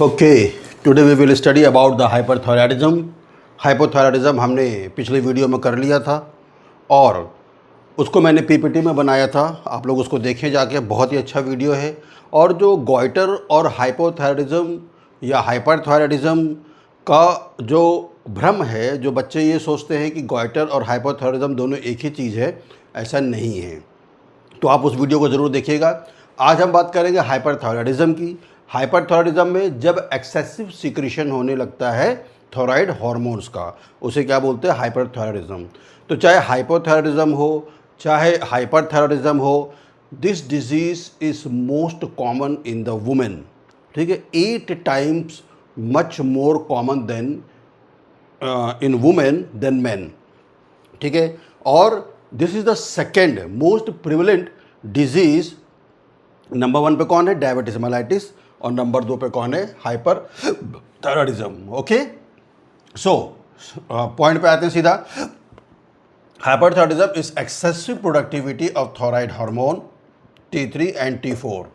Okay, today we will study about the hyperthyroidism. Hypothyroidism हमने पिछले video में कर लिया था और उसको मैंने पीपीटी में बनाया था, आप लोग उसको देखें जाके, बहुत ही अच्छा वीडियो है। और जो गॉइटर और हाइपोथायराइडिज्म या हाइपरथायराइडिज्म का जो भ्रम है, जो बच्चे ये सोचते हैं कि गॉइटर और हाइपोथायराइडिज्म दोनों एक ही चीज़ है, ऐसा नहीं है। तो आप उस वीडियो को ज़रूर देखिएगा। आज हम बात करेंगे हाइपरथायराइडिज्म की। हाइपरथायराइडिज्म में जब एक्सेसिव सिक्रीशन होने लगता है थायराइड हार्मोन्स का, उसे क्या बोलते हैं? हाइपरथायराइडिज्म। तो चाहे हाइपोथायराइडिज्म हो, चाहे हाइपरथायराइडिज्म हो, this disease is most common in the women. ठीक है, 8 times much more common than in women than man. ठीक है, और this is the second most prevalent disease. Number 1 पे कौन है? Diabetes mellitus. और नंबर 2 पे कौन है? हाइपरथायराइडिज्म। ओके, सो पॉइंट पे आते हैं सीधा। Hyperthyroidism is excessive productivity of thyroid hormone T3 and T4।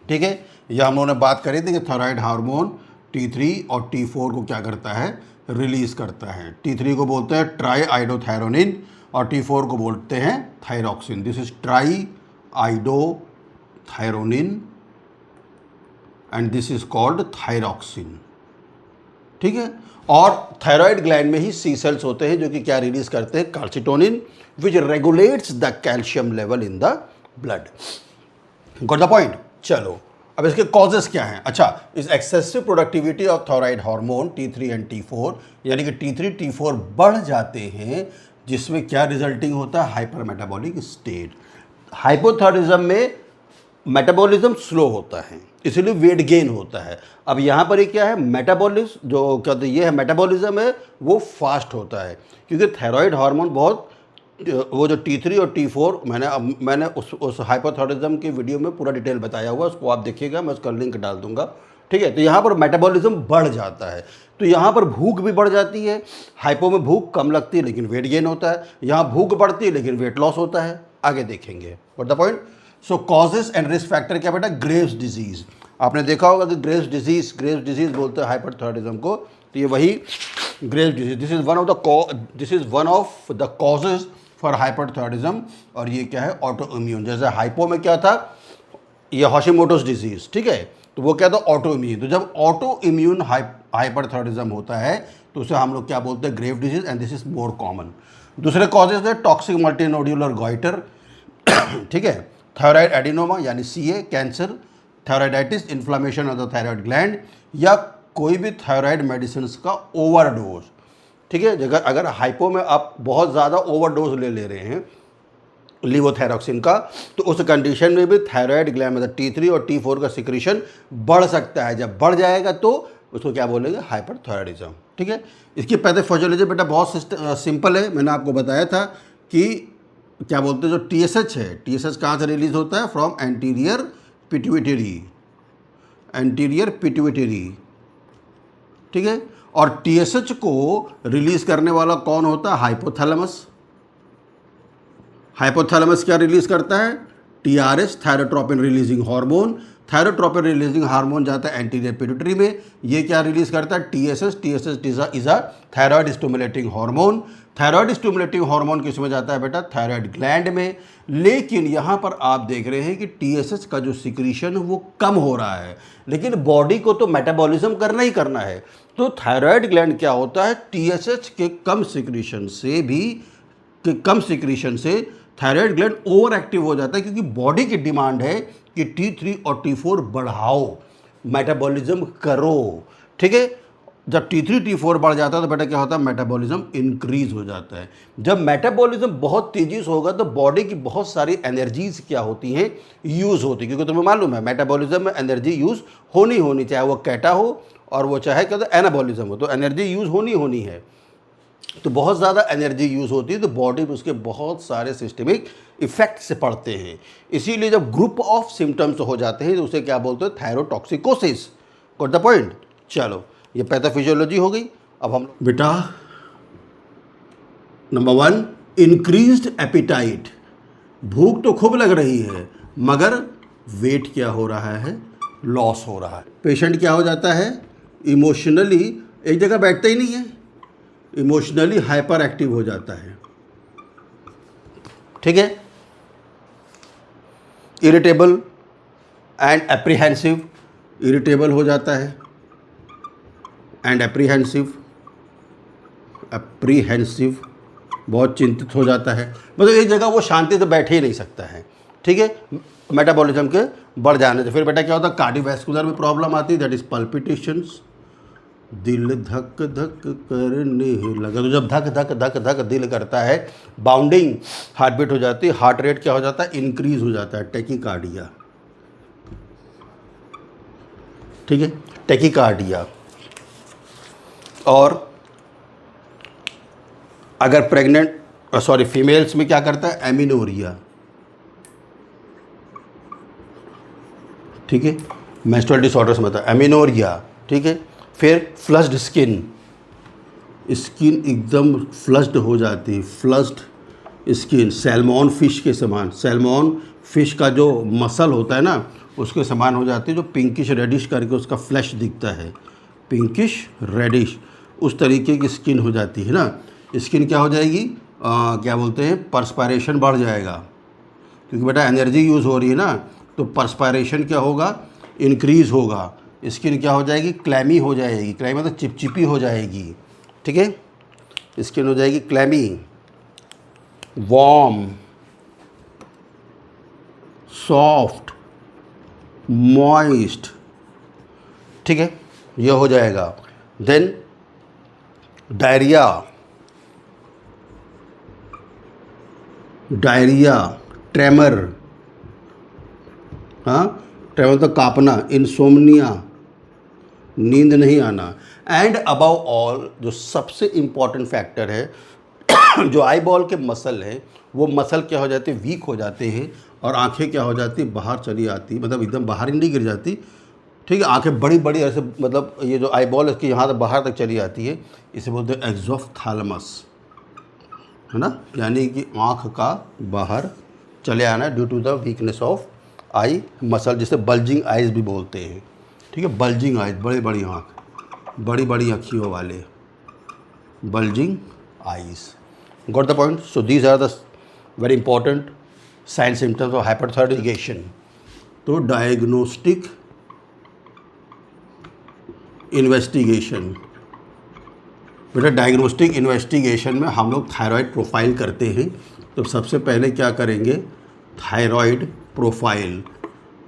ठीक है, यह हम लोगों ने बात करी थी कि थायराइड हार्मोन T3 और T4 को क्या करता है? रिलीज करता है। T3 को बोलते हैं ट्राई आइडोथायरोनिन और T4 को बोलते हैं thyroxine. This is try iodothyronine and this is called thyroxine. ठीक है, और थायराइड ग्लैंड में ही सी सेल्स होते हैं जो कि क्या रिलीज करते हैं? Calcitonin, which regulates the calcium level in the blood. Got the point? चलो, अब इसके कॉजेस क्या हैं? अच्छा, इस excessive productivity of thyroid hormone T3 and T4, यानी कि T3 T4 बढ़ जाते हैं, जिसमें क्या रिजल्टिंग होता है? Hyper metabolic state. हाइपोथायराइडिज्म में मेटाबॉलिज्म स्लो होता है, इसलिए वेट गेन होता है। अब यहाँ पर ये क्या है? मेटाबॉलिज्म, जो कहते हैं ये है मेटाबॉलिज्म है, वो फास्ट होता है, क्योंकि थायराइड हार्मोन बहुत, वो जो T3 और T4 मैंने उस हाइपोथायराइडिज्म के वीडियो में पूरा डिटेल बताया हुआ है, उसको आप देखिएगा, मैं उसका लिंक डाल दूंगा। ठीक है, तो यहाँ पर मेटाबॉलिज्म बढ़ जाता है, तो यहाँ पर भूख भी बढ़ जाती है। हाइपो में भूख कम लगती है लेकिन वेट गेन होता है, यहाँ भूख बढ़ती है लेकिन वेट लॉस होता है। आगे देखेंगे। What the point? So causes and risk factor क्या बेटा? Graves disease. आपने देखा होगा कि ग्रेव्स डिजीज बोलते हैं हाइपरथायराइडिज्म को, तो ये वही Graves disease. This is one of the causes for hyperthyroidism. और ये क्या है? Auto immune. जैसे हाइपो में क्या था? ये हाशिमोटोस डिजीज। ठीक है, तो वो क्या था? Auto immune. तो जब ऑटो इम्यून हाइपरथायराइडिज्म होता है तो उसे हम लोग क्या बोलते हैं? Grave disease, and this is more common. दूसरे कॉजेज है टॉक्सिक मल्टीनोड्यूलर गॉइटर। ठीक है, थायराइड एडिनोमा यानी CA, cancer, thyroiditis, inflammation of the thyroid gland, या कोई भी थायराइड मेडिसिन का ओवरडोज। ठीक है, अगर हाइपो में आप बहुत ज़्यादा ओवरडोज ले रहे हैं लीवोथायरॉक्सिन का, तो उस कंडीशन में भी थायराइड ग्लैंड में T3 और T4 का सिक्रीशन बढ़ सकता है। जब बढ़ जाएगा तो उसको क्या बोलेंगे? हाइपरथायराइडिज्म। ठीक है, इसकी पैथोफिजियोलॉजी बेटा बहुत सिंपल है। मैंने आपको बताया था कि क्या बोलते हैं, जो TSH है, TSH कहाँ से रिलीज होता है? From anterior pituitary. ठीक है, और TSH को रिलीज करने वाला कौन होता है? हाइपोथैलेमस। हाइपोथैलेमस क्या रिलीज करता है? TRH, thyrotropin releasing hormone. Thyrotropin releasing hormone जाता है एंटीरियर पिट्यूटरी में, ये क्या रिलीज करता है? TSH is a thyroid stimulating hormone. Thyroid stimulating hormone किस में जाता है बेटा? थायराइड ग्लैंड में। लेकिन यहाँ पर आप देख रहे हैं कि TSH का जो सिक्रीशन है वो कम हो रहा है, लेकिन बॉडी को तो मेटाबॉलिज्म करना ही करना है। तो थायराइड ग्लैंड क्या होता है? TSH के कम सिक्रीशन से थायराइड ग्लैंड ओवर एक्टिव हो जाता है, क्योंकि बॉडी की डिमांड है कि T3 और T4 बढ़ाओ, मेटाबॉलिज्म करो। ठीक है, जब T3 T4 बढ़ जाता है तो बेटा क्या होता है? मेटाबॉलिज्म इंक्रीज हो जाता है। जब मेटाबॉलिज्म बहुत तेजी से होगा तो बॉडी की बहुत सारी एनर्जीज क्या होती हैं? यूज़ होती है, क्योंकि तुम्हें मालूम है मेटाबॉलिज्म में एनर्जी यूज़ होनी, चाहे वो कैटा हो और वो चाहे क्या होता है? एनाबॉलिज्म हो, तो एनर्जी यूज़ होनी है। तो बहुत ज़्यादा एनर्जी यूज़ होती है तो बॉडी में उसके बहुत सारे सिस्टमिक इफेक्ट से पड़ते हैं। इसीलिए जब ग्रुप ऑफ सिम्टम्स हो जाते हैं तो उसे क्या बोलते हैं? थायरोटॉक्सिकोसिस। Got the point? चलो, ये पैथोफिजियोलॉजी हो गई। अब हम बेटा नंबर 1, इंक्रीज्ड एपिटाइट। भूख तो खूब लग रही है मगर वेट क्या हो रहा है? लॉस हो रहा है। पेशेंट क्या हो जाता है, इमोशनली एक जगह बैठता ही नहीं है, इमोशनली हाइपर एक्टिव हो जाता है, ठीक है। इरिटेबल एंड एप्रीहेंसिव, इरिटेबल हो जाता है एंड एप्रीहेंसिव, बहुत चिंतित हो जाता है, मतलब एक जगह वो शांति से बैठ ही नहीं सकता है, ठीक है, मेटाबॉलिज्म के बढ़ जाने से। फिर बेटा क्या होता है, कार्डियोवैस्कुलर में प्रॉब्लम आती है, दैट इज पल्पिटेशंस, दिल धक धक करने लगा। तो जब धक धक धक धक दिल करता है, बाउंडिंग हार्ट बीट हो जाती है, हार्ट रेट क्या हो जाता है, इंक्रीज हो जाता है, टैकीकार्डिया, ठीक है, टैकीकार्डिया। और अगर फीमेल्स में क्या करता है, एमिनोरिया, ठीक है, मेंस्ट्रुअल डिसऑर्डर्स में था एमिनोरिया, ठीक है। फिर फ्लश्ड स्किन, स्किन एकदम फ्लश्ड हो जाती है, फ्लश्ड स्किन, सैल्मॉन फिश के समान, सैल्मॉन फिश का जो मसल होता है ना उसके समान हो जाती है, जो पिंकिश रेडिश करके उसका फ्लैश दिखता है, पिंकिश रेडिश, उस तरीके की स्किन हो जाती है ना। स्किन क्या हो जाएगी, क्या बोलते हैं, पर्सपायरेशन बढ़ जाएगा, क्योंकि बेटा एनर्जी यूज़ हो रही है ना, तो पर्सपायरेशन क्या होगा, इंक्रीज़ होगा। स्किन क्या हो जाएगी, क्लैमी हो जाएगी, क्लैमी मतलब चिपचिपी हो जाएगी, ठीक है, स्किन हो जाएगी क्लैमी, वार्म, सॉफ्ट, मॉइस्ट, ठीक है, यह हो जाएगा। देन डायरिया, ट्रेमर, हाँ, ट्रेमर तो कांपना, इंसोम्निया, नींद नहीं आना, एंड अबव ऑल जो सबसे इम्पॉर्टेंट फैक्टर है जो आई बॉल के मसल है, वो मसल क्या हो जाते हैं, वीक हो जाते हैं, और आंखें क्या हो जाती, बाहर चली आती, मतलब एकदम बाहर ही नहीं गिर जाती, ठीक है, आंखें बड़ी बड़ी ऐसे, मतलब ये जो आई बॉल है इसकी यहाँ तक बाहर तक चली आती है, इसे बोलते हैं एक्सोफ्थैलमस, है ना, यानी कि आँख का बाहर चले आना due to the weakness of eye muscle, जिसे बल्जिंग आइज़ भी बोलते हैं, ठीक है, बल्जिंग आइज, बड़ी बड़ी आँख, बड़ी बड़ी अखियों वाले, bulging eyes, got the point. So these are the very important sign symptoms of hyperthyroidism. तो डायग्नोस्टिक इन्वेस्टिगेशन, बेटा डायग्नोस्टिक इन्वेस्टिगेशन में हम लोग थायराइड प्रोफाइल करते हैं। तो सबसे पहले क्या करेंगे, थायराइड प्रोफाइल,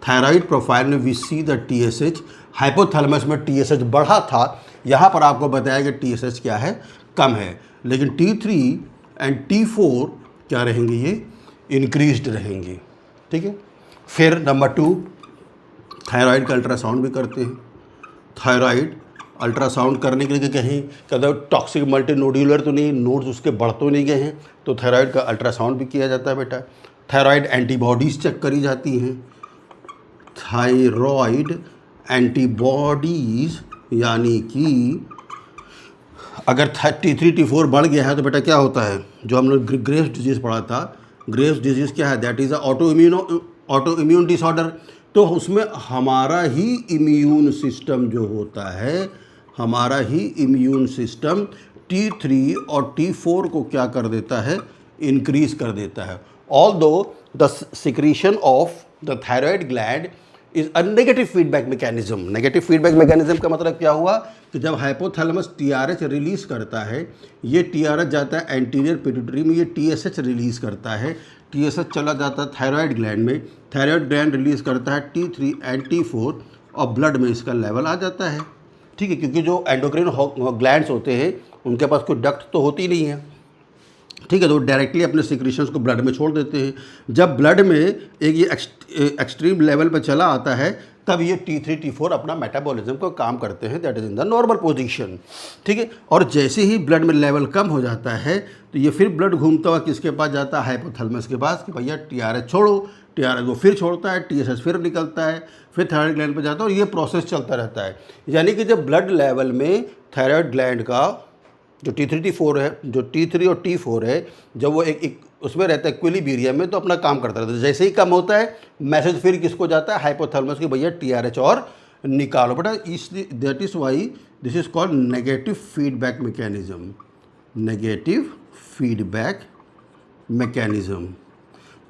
थायराइड प्रोफाइल में we see the TSH, hypothalamus में TSH बढ़ा था, यहाँ पर आपको बताया कि TSH क्या है, कम है, लेकिन T3 एंड T4 क्या रहेंगे, ये इंक्रीज्ड रहेंगे, ठीक है। फिर नंबर 2, थायराइड का अल्ट्रासाउंड भी करते हैं। थायराइड अल्ट्रासाउंड करने के लिए कहीं कदम टॉक्सिक मल्टीनोड्यूलर तो नहीं, नोड्स उसके बढ़ तो नहीं गए हैं, तो थायराइड का अल्ट्रासाउंड भी किया जाता है बेटा। थायराइड एंटीबॉडीज़ चेक करी जाती हैं, थायराइड एंटीबॉडीज़, यानी कि अगर T3 T4 बढ़ गया है तो बेटा क्या होता है, जो हम लोग ग्रेव्स डिजीज़ पढ़ा था, ग्रेव्स डिजीज़ क्या है, that is auto immune disorder. तो उसमें हमारा ही इम्यून सिस्टम जो होता है, हमारा ही इम्यून सिस्टम T3 और T4 को क्या कर देता है, इंक्रीज़ कर देता है। Although the secretion of the thyroid gland is a negative feedback mechanism. Negative feedback mechanism का मतलब क्या हुआ कि जब हाइपोथैलेमस TRH रिलीज़ करता है, ये TRH जाता है एंटीरियर पिट्यूटरी में, ये TSH रिलीज़ करता है, TSH चला जाता है थायराइड ग्लैंड में, थायराइड ग्लैंड रिलीज़ करता है T3 एंड T4 और ब्लड में इसका लेवल आ जाता है, ठीक है, क्योंकि जो एंडोक्राइन ग्लैंड्स होते हैं उनके पास कोई डक्ट तो होती नहीं है, ठीक है, तो डायरेक्टली अपने सिक्रीशंस को ब्लड में छोड़ देते हैं। जब ब्लड में एक ये एक्सट्रीम लेवल पर चला आता है, तब ये T3 T4 अपना मेटाबॉलिज्म को काम करते हैं, that is in the normal position, ठीक है। और जैसे ही ब्लड में लेवल कम हो जाता है तो ये फिर ब्लड घूमता हुआ किसके पास जाता है, हाइपोथैलेमस के पास, कि भैया TRH छोड़ो, TRH वो फिर छोड़ता है, TSH फिर निकलता है, फिर थायराइड ग्लैंड पर जाता है, और ये प्रोसेस चलता रहता है। यानी कि जब ब्लड लेवल में थायराइड ग्लैंड का जो T3 T4 है, जो T3 और T4 है, जब वो एक उसमें रहता है इक्विलिब्रियम में, तो अपना काम करता रहता है। जैसे ही कम होता है मैसेज फिर किसको जाता है, हाइपोथैलेमस की, भैया TRH और निकालो बेटा। That is why this is called negative feedback mechanism, negative feedback mechanism.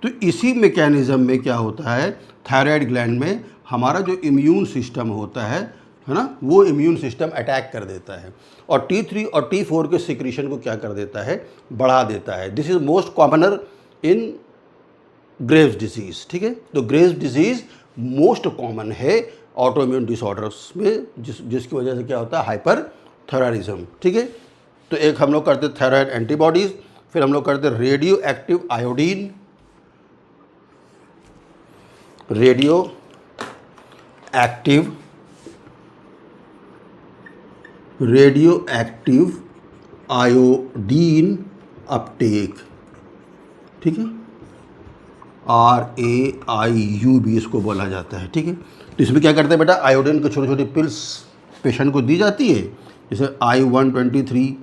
तो इसी मैकेनिज्म में क्या होता है, थायराइड ग्लैंड में हमारा जो इम्यून सिस्टम होता है ना, वो इम्यून सिस्टम अटैक कर देता है और T3 और T4 के सिक्रीशन को क्या कर देता है, बढ़ा देता है। This is most commoner in Graves disease, ठीक है। तो ग्रेव्स डिजीज़ मोस्ट कॉमन है ऑटो इम्यून डिसऑर्डर्स में, जिसकी वजह से क्या होता है, हाइपर थायराइडिज्म, ठीक है। तो एक हम लोग करते थायराइड एंटीबॉडीज़, फिर हम लोग करते radio active iodine, radio active iodine Uptake, ठीक है, RAIU भी इसको बोला जाता है, ठीक है। तो इसमें क्या करते हैं बेटा, आयोडीन की छोटी छोटी पिल्स पेशेंट को दी जाती है, जैसे I-123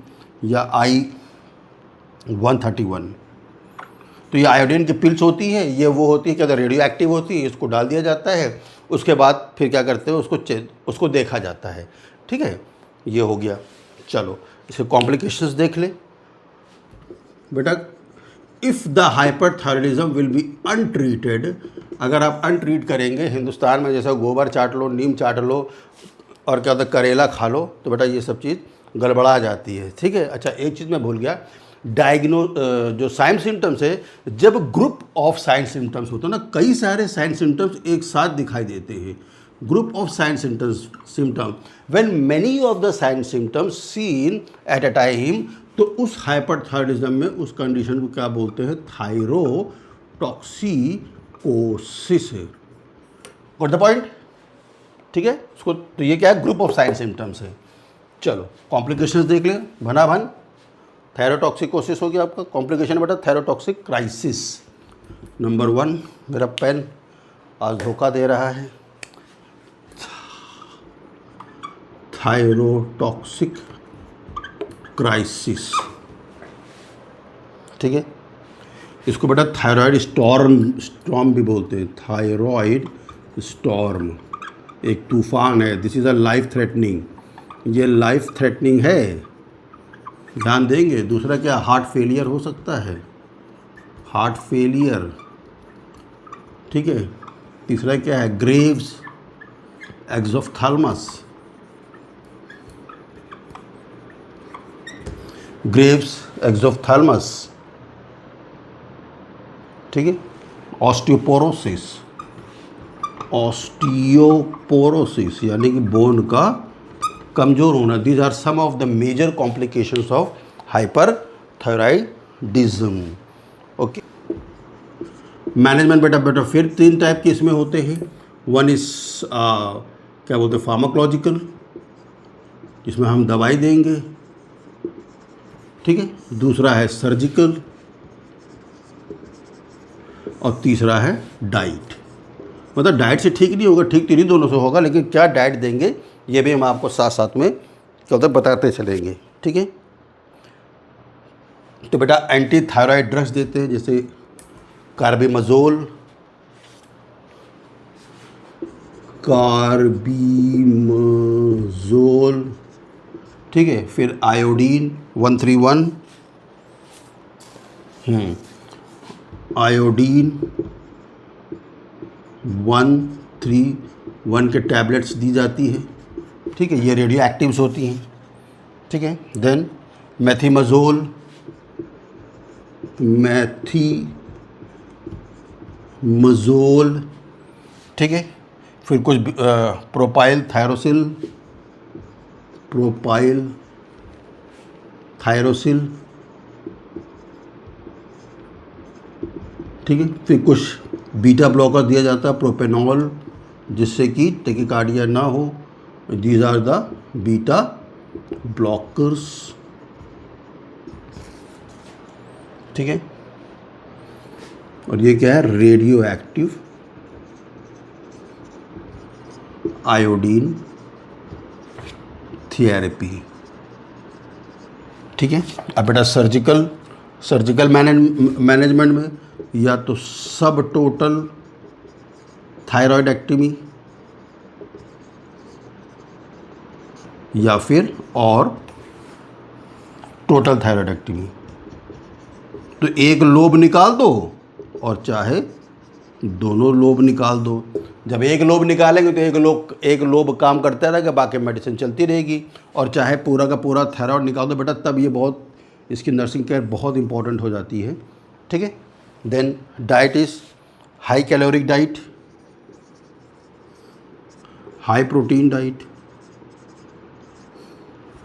या I-131। तो ये आयोडीन की पिल्स होती है, ये वो होती है क्या, रेडियो एक्टिव होती है, इसको डाल दिया जाता है। उसके बाद फिर क्या करते हैं, उसको देखा जाता है, ठीक है। ये हो गया। चलो इसके कॉम्प्लिकेशंस देख ले बेटा। If the hyperthyroidism will be untreated, अगर आप अनट्रीट करेंगे, हिंदुस्तान में जैसा गोबर चाट लो, नीम चाट लो और क्या होता है, करेला खा लो, तो बेटा ये सब चीज़ गड़बड़ा जाती है, ठीक है। अच्छा एक चीज़ मैं भूल गया, जो साइन सिम्टम्स है, जब ग्रुप ऑफ साइन सिम्टम्स होते हैं ना, कई सारे साइन सिम्टम्स एक साथ दिखाई देते हैं, group of sign symptom when many of the sign symptoms seen at a time, तो उस हाइपरथायराइडिज्म में उस कंडीशन को क्या बोलते हैं, थायरोटॉक्सिकोसिस। गॉट द पॉइंट, ठीक है। उसको तो ये क्या है, ग्रुप ऑफ साइन सिम्टम्स है। चलो कॉम्प्लिकेशंस देख लें, भन थायरोटॉक्सिकोसिस हो गया आपका। कॉम्प्लिकेशन बेटा थायरोटॉक्सिक क्राइसिस। नंबर 1, मेरा पेन आज धोखा दे रहा है, थायरोटॉक्सिक क्राइसिस, ठीक है। इसको बेटा थायराइड स्टॉर्म भी बोलते हैं, थायराइड स्टॉर्म एक तूफान है। This is a life threatening, ये लाइफ थ्रेटनिंग है, ध्यान देंगे। दूसरा क्या, हार्ट फेलियर हो सकता है, हार्ट फेलियर, ठीक है। तीसरा क्या है, ग्रेव्स एक्सोफ्थाल्मस, ग्रेव्स एक्सोफ्थाल्मस, ठीक है। ऑस्टियोपोरोसिस यानी कि बोन का कमज़ोर होना। These are some of the major complications of hyperthyroidism. Okay, management बेटा फिर 3 टाइप के इसमें होते हैं। वन इज क्या बोलते हैं, फार्माकोलॉजिकल, जिसमें हम दवाई देंगे, ठीक है। दूसरा है सर्जिकल और तीसरा है डाइट। मतलब डाइट से ठीक नहीं होगा, ठीक तो नहीं दोनों से होगा, लेकिन क्या डाइट देंगे ये भी हम आपको साथ साथ में क्या होता है बताते चलेंगे, ठीक है। तो बेटा एंटी थायराइड ड्रग्स देते हैं, जैसे कार्बिमजोल, ठीक है। फिर आयोडीन 131, आयोडीन 131 के टैबलेट्स दी जाती है, ठीक है। ये रेडियो एक्टिव्स होती हैं, ठीक है। देन मेथिमजोल, ठीक है। फिर कुछ प्रोपाइल थायरोसिल, ठीक है। फिर कुछ बीटा ब्लॉकर दिया जाता है, प्रोपेनॉल, जिससे कि टेकिकार्डिया ना हो। These are the beta blockers, ठीक है। और ये क्या है, रेडियो एक्टिव आयोडीन थेरेपी, ठीक है। अब बेटा सर्जिकल सर्जिकल मैनेजमेंट में या तो सब टोटल थायराइडेक्टमी या फिर और टोटल थायराइडेक्टमी। तो एक लोब निकाल दो और चाहे दोनों लोब निकाल दो। जब एक लोब निकालेंगे तो एक लोब काम करता रहेगा, बाकी मेडिसिन चलती रहेगी। और चाहे पूरा का पूरा थायराइड निकाल दो बेटा, तब ये बहुत इसकी नर्सिंग केयर बहुत इंपॉर्टेंट हो जाती है। ठीक है। Then diet is high caloric diet, high protein diet.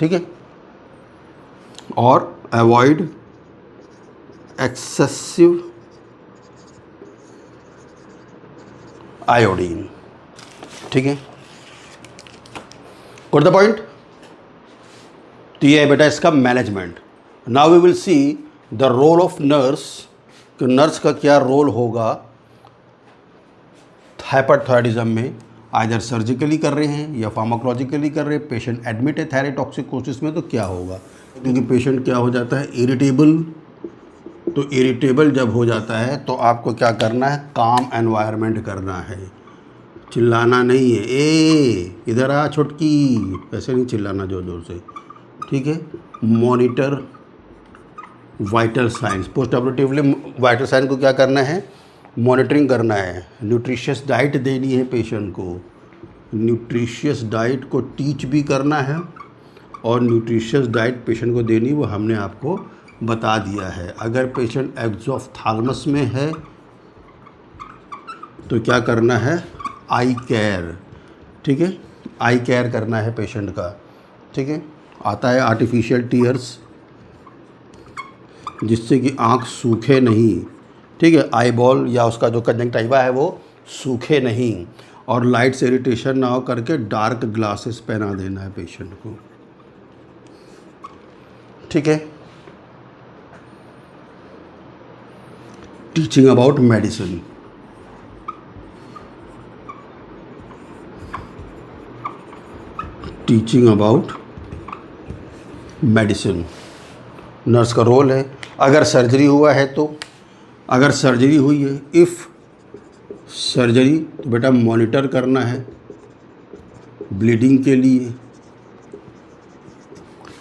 ठीक है। और अवॉइड एक्सेसिव आयोडीन। ठीक है। Got the point. तो ये है बेटा इसका management. Now we will see the role of nurse, कि नर्स का क्या रोल होगा हाइपरथायराइडिज्म में। आइदर सर्जिकली कर रहे हैं या फार्माकोलॉजिकली कर रहे हैं, पेशेंट एडमिट है थायराइडोटॉक्सिकोसिस में, तो क्या होगा। क्योंकि पेशेंट क्या हो जाता है, इरिटेबल। तो इरिटेबल जब हो जाता है तो आपको क्या करना है, काम एनवायरनमेंट करना है। चिल्लाना नहीं है, ए इधर आ छुटकी, ऐसे नहीं चिल्लाना जोर जोर से। ठीक है। Monitor vital signs, post operatively vital sign को क्या करना है, मॉनिटरिंग करना है। न्यूट्रिशियस डाइट देनी है पेशेंट को, न्यूट्रिशियस डाइट को टीच भी करना है। और न्यूट्रिशियस डाइट पेशेंट को देनी वो हमने आपको बता दिया है। अगर पेशेंट एक्सोफ्थाल्मस में है तो क्या करना है, आई केयर। ठीक है। आई केयर करना है पेशेंट का। ठीक है। आता है आर्टिफिशियल टीयर्स, जिससे कि आँख सूखे नहीं। ठीक है। आई बॉल या उसका जो कंजंक्टिवा है वो सूखे नहीं। और लाइट से इरिटेशन ना हो करके डार्क ग्लासेस पहना देना है पेशेंट को। ठीक है। Teaching about medicine, teaching about medicine nurse का रोल है। अगर सर्जरी हुआ है तो, अगर सर्जरी हुई है, इफ़ सर्जरी, तो बेटा मॉनिटर करना है ब्लीडिंग के लिए।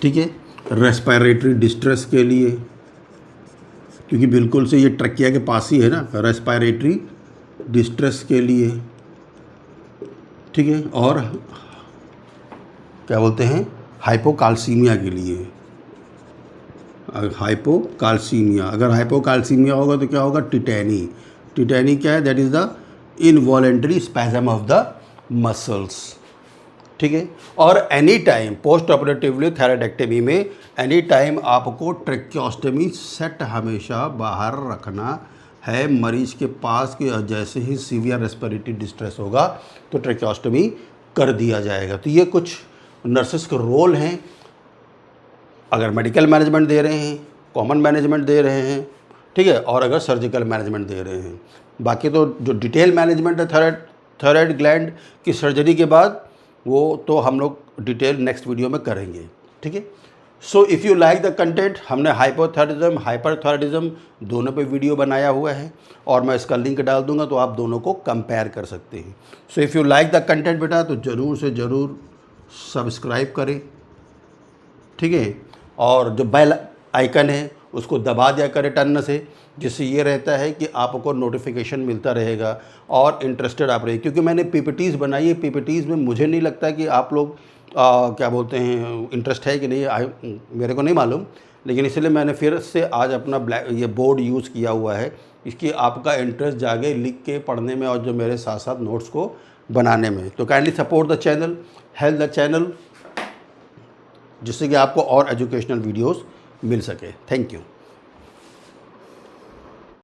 ठीक है। रेस्पिरेटरी डिस्ट्रेस के लिए, क्योंकि बिल्कुल से ये ट्रकिया के पास ही है ना, रेस्पिरेटरी डिस्ट्रेस के लिए। ठीक है। और क्या बोलते हैं, हाइपोकाल्सीमिया के लिए। हाइपोकाल्सीमिया, अगर हाइपोकाल्सीमिया होगा तो क्या होगा, टिटैनी। टिटैनी क्या है, that is the involuntary spasm of the muscles. ठीक है। और any time post operatively thyroidectomy में एनी टाइम आपको ट्रेक्योस्टमी सेट हमेशा बाहर रखना है मरीज के पास, कि जैसे ही सीवियर रेस्पिरेटरी डिस्ट्रेस होगा तो ट्रेक्योस्टमी कर दिया जाएगा। तो ये कुछ नर्सेस के रोल हैं। अगर मेडिकल मैनेजमेंट दे रहे हैं, कॉमन मैनेजमेंट दे रहे हैं, ठीक है, और अगर सर्जिकल मैनेजमेंट दे रहे हैं। बाकी तो जो डिटेल मैनेजमेंट है थायराइड ग्लैंड की सर्जरी के बाद, वो तो हम लोग डिटेल नेक्स्ट वीडियो में करेंगे। ठीक है। So if you like the content, हमने हाइपोथायराइडिज्म हाइपरथायराइडिज्म दोनों पे वीडियो बनाया हुआ है और मैं इसका लिंक डाल दूंगा, तो आप दोनों को कंपेयर कर सकते हैं। So if you like the content बेटा, तो ज़रूर से ज़रूर सब्सक्राइब करें। ठीक है। और जो बेल आइकन है उसको दबा दिया करें टर्न से, जिससे ये रहता है कि आपको नोटिफिकेशन मिलता रहेगा और इंटरेस्टेड आप रहिए। क्योंकि मैंने पीपीटीज़ बनाई है, पीपीटीज़ में मुझे नहीं लगता कि आप लोग क्या बोलते हैं, इंटरेस्ट है कि नहीं, मेरे को नहीं मालूम। लेकिन इसलिए मैंने फिर से आज अपना ये बोर्ड यूज़ किया हुआ है, इसकी आपका इंटरेस्ट जागे लिख के पढ़ने में और जो मेरे साथ साथ नोट्स को बनाने में। तो kindly support the channel, help the channel, जिससे कि आपको और एजुकेशनल वीडियोस मिल सके। Thank you.